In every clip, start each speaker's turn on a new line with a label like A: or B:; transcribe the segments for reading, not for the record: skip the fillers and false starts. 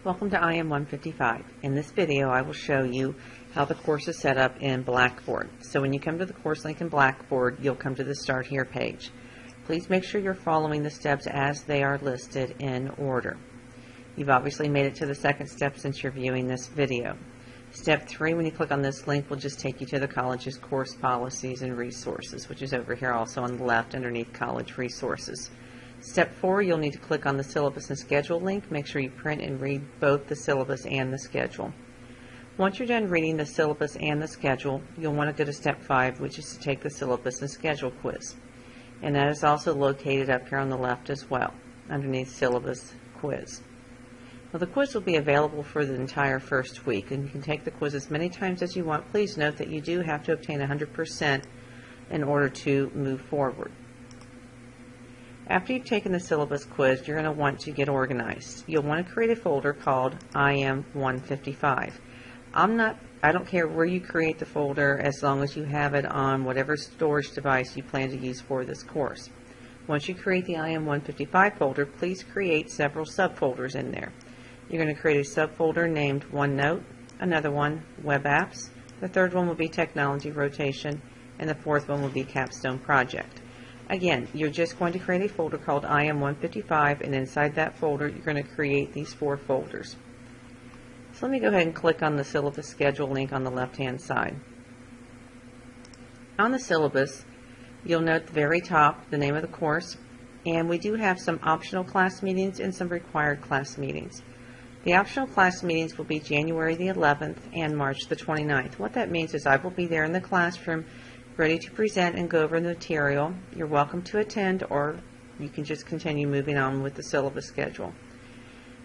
A: Welcome to IM 155. In this video I will show you how the course is set up in Blackboard. So when you come to the course link in Blackboard, you'll come to the Start Here page. Please make sure you're following the steps as they are listed in order. You've obviously made it to the second step since you're viewing this video. Step 3, when you click on this link, will just take you to the college's course policies and resources, which is over here also on the left underneath College Resources. Step 4, you'll need to click on the syllabus and schedule link. Make sure you print and read both the syllabus and the schedule. Once you're done reading the syllabus and the schedule, you'll want to go to step 5, which is to take the syllabus and schedule quiz. And that is also located up here on the left as well, underneath syllabus quiz. Well, the quiz will be available for the entire first week, and you can take the quiz as many times as you want. Please note that you do have to obtain 100% in order to move forward. After you've taken the syllabus quiz, you're going to want to get organized. You'll want to create a folder called IM 155. I don't care where you create the folder as long as you have it on whatever storage device you plan to use for this course. Once you create the IM 155 folder, please create several subfolders in there. You're going to create a subfolder named OneNote, another one Web Apps, the third one will be Technology Rotation, and the fourth one will be Capstone Project. Again, you're just going to create a folder called IM 155, and inside that folder you're going to create these 4 folders. So let me go ahead and click on the syllabus schedule link on the left hand side. On the syllabus, you'll note at the very top the name of the course, and we do have some optional class meetings and some required class meetings. The optional class meetings will be January the 11th and March the 29th. What that means is I will be there in the classroom ready to present and go over the material. You're welcome to attend, or you can just continue moving on with the syllabus schedule.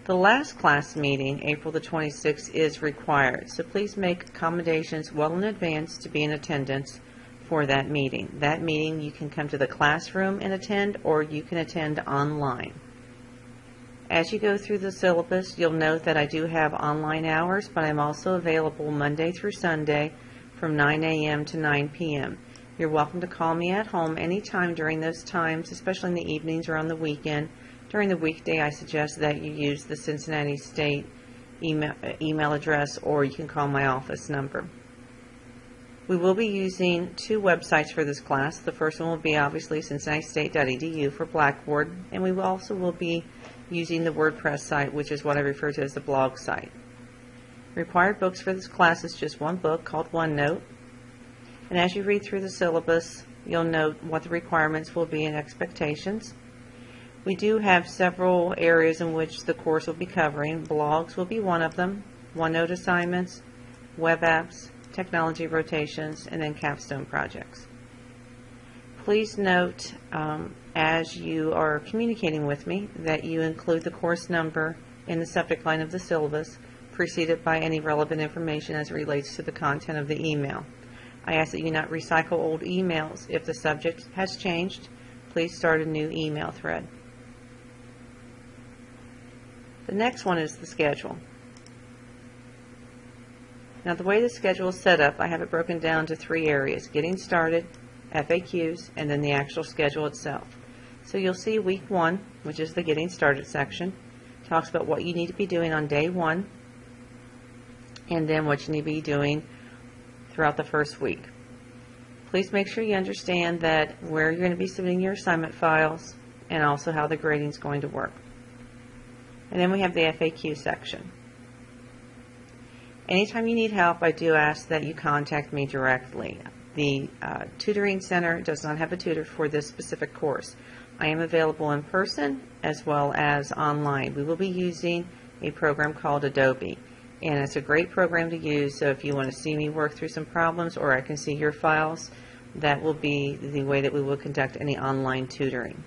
A: The last class meeting, April the 26th, is required, so please make accommodations well in advance to be in attendance for that meeting. That meeting you can come to the classroom and attend, or you can attend online. As you go through the syllabus, you'll note that I do have online hours, but I'm also available Monday through Sunday from 9 a.m. to 9 p.m. You're welcome to call me at home anytime during those times, especially in the evenings or on the weekend. During the weekday, I suggest that you use the Cincinnati State email address, or you can call my office number. We will be using 2 websites for this class. The first one will be obviously cincinnati-state.edu for Blackboard, and we will be using the WordPress site, which is what I refer to as the blog site. Required books for this class is just one book called OneNote, and as you read through the syllabus, you'll note what the requirements will be and expectations. We do have several areas in which the course will be covering. Blogs will be one of them, OneNote assignments, web apps, technology rotations, and then capstone projects. Please note as you are communicating with me that you include the course number in the subject line of the syllabus, preceded by any relevant information as it relates to the content of the email. I ask that you not recycle old emails. If the subject has changed, please start a new email thread. The next one is the schedule. Now, the way the schedule is set up, I have it broken down to 3 areas: getting started, FAQs, and then the actual schedule itself. So you'll see week 1, which is the getting started section, talks about what you need to be doing on day 1, and then what you need to be doing throughout the first week. Please make sure you understand that where you're going to be submitting your assignment files, and also how the grading is going to work. And then we have the FAQ section. Anytime you need help, I do ask that you contact me directly. The tutoring center does not have a tutor for this specific course. I am available in person as well as online. We will be using a program called Adobe, and it's a great program to use, so if you want to see me work through some problems, or I can see your files, that will be the way that we will conduct any online tutoring.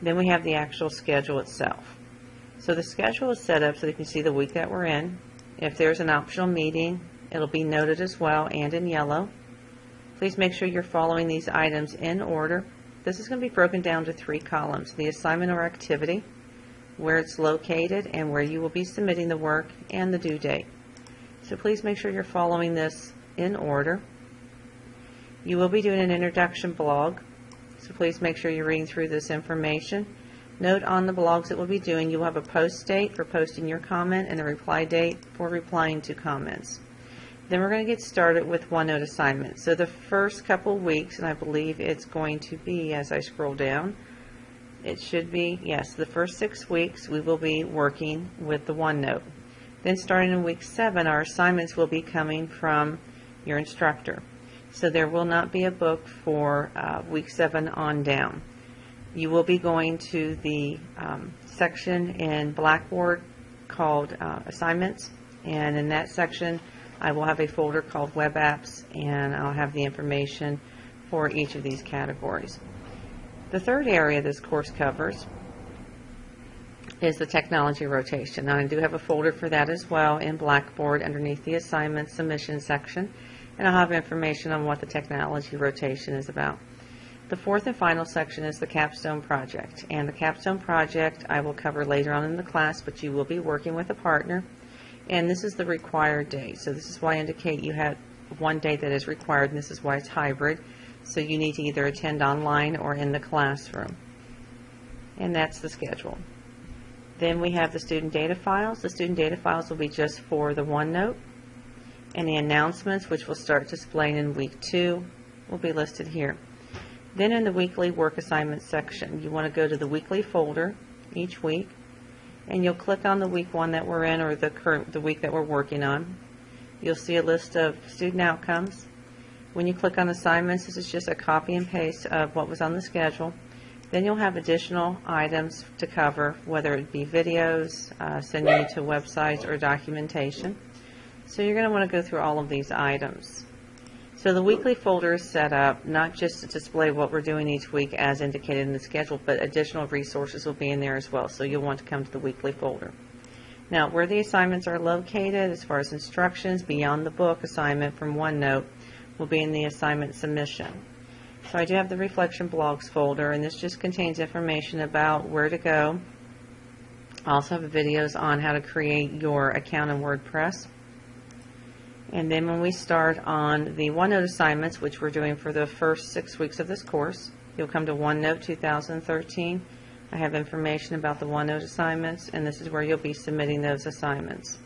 A: Then we have the actual schedule itself. So the schedule is set up so you can see the week that we're in. If there's an optional meeting, it'll be noted as well and in yellow. Please make sure you're following these items in order. This is going to be broken down to 3 columns: the assignment or activity, where it's located, and where you will be submitting the work, and the due date. So please make sure you're following this in order. You will be doing an introduction blog, so please make sure you're reading through this information. Note on the blogs that we'll be doing, you will have a post date for posting your comment and a reply date for replying to comments. Then we're going to get started with OneNote assignments. So the first couple weeks, and I believe it's going to be, as I scroll down, it should be, yes, the first 6 weeks we will be working with the OneNote. Then starting in week 7, our assignments will be coming from your instructor. So there will not be a book for week 7 on down. You will be going to the section in Blackboard called Assignments, and in that section I will have a folder called Web Apps, and I'll have the information for each of these categories. The third area this course covers is the technology rotation. Now, I do have a folder for that as well in Blackboard underneath the assignment submission section, and I'll have information on what the technology rotation is about. The fourth and final section is the capstone project, and the capstone project I will cover later on in the class, but you will be working with a partner, and this is the required day. So this is why I indicate you have one day that is required, and this is why it's hybrid. So you need to either attend online or in the classroom, and that's the schedule. Then we have the student data files. The student data files will be just for the OneNote, and the announcements, which will start displaying in week 2, will be listed here. Then in the weekly work assignment section, you want to go to the weekly folder each week, and you'll click on the week 1 that we're in, or the week that we're working on. You'll see a list of student outcomes. When you click on assignments, this is just a copy and paste of what was on the schedule. Then you'll have additional items to cover, whether it be videos, sending you to websites, or documentation. So you're going to want to go through all of these items. So the weekly folder is set up not just to display what we're doing each week as indicated in the schedule, but additional resources will be in there as well. So you'll want to come to the weekly folder. Now, where the assignments are located, as far as instructions beyond the book assignment from OneNote, will be in the assignment submission. So I do have the Reflection Blogs folder, and this just contains information about where to go. I also have videos on how to create your account in WordPress. And then when we start on the OneNote assignments, which we're doing for the first 6 weeks of this course, you'll come to OneNote 2013. I have information about the OneNote assignments, and this is where you'll be submitting those assignments.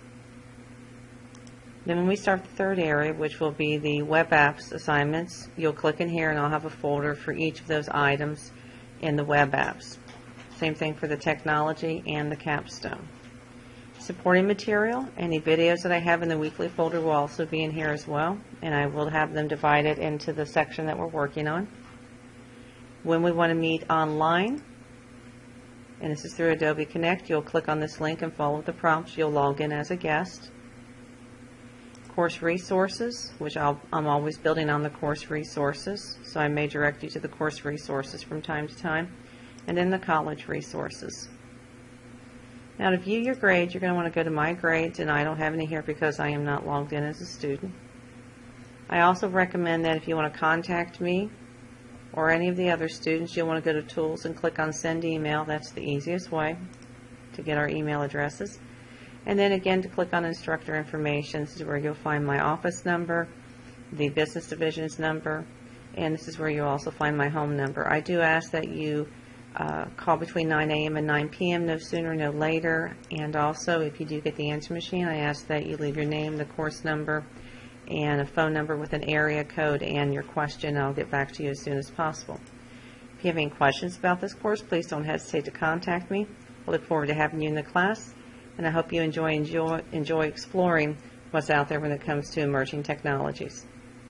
A: Then when we start the third area, which will be the web apps assignments, you'll click in here and I'll have a folder for each of those items in the web apps. Same thing for the technology and the capstone. Supporting material, any videos that I have in the weekly folder will also be in here as well, and I will have them divided into the section that we're working on. When we want to meet online, and this is through Adobe Connect, you'll click on this link and follow the prompts. You'll log in as a guest. Course resources, which I'm always building on the course resources, so I may direct you to the course resources from time to time, and then the college resources. Now, to view your grades, you're going to want to go to My Grades, and I don't have any here because I am not logged in as a student. I also recommend that if you want to contact me or any of the other students, you'll want to go to Tools and click on Send Email. That's the easiest way to get our email addresses. And then again, to click on Instructor Information, this is where you'll find my office number, the Business Division's number, and this is where you'll also find my home number. I do ask that you call between 9 a.m. and 9 p.m., no sooner, no later, and also if you do get the answer machine, I ask that you leave your name, the course number, and a phone number with an area code and your question. I'll get back to you as soon as possible. If you have any questions about this course, please don't hesitate to contact me. I look forward to having you in the class, and I hope you enjoy exploring what's out there when it comes to emerging technologies.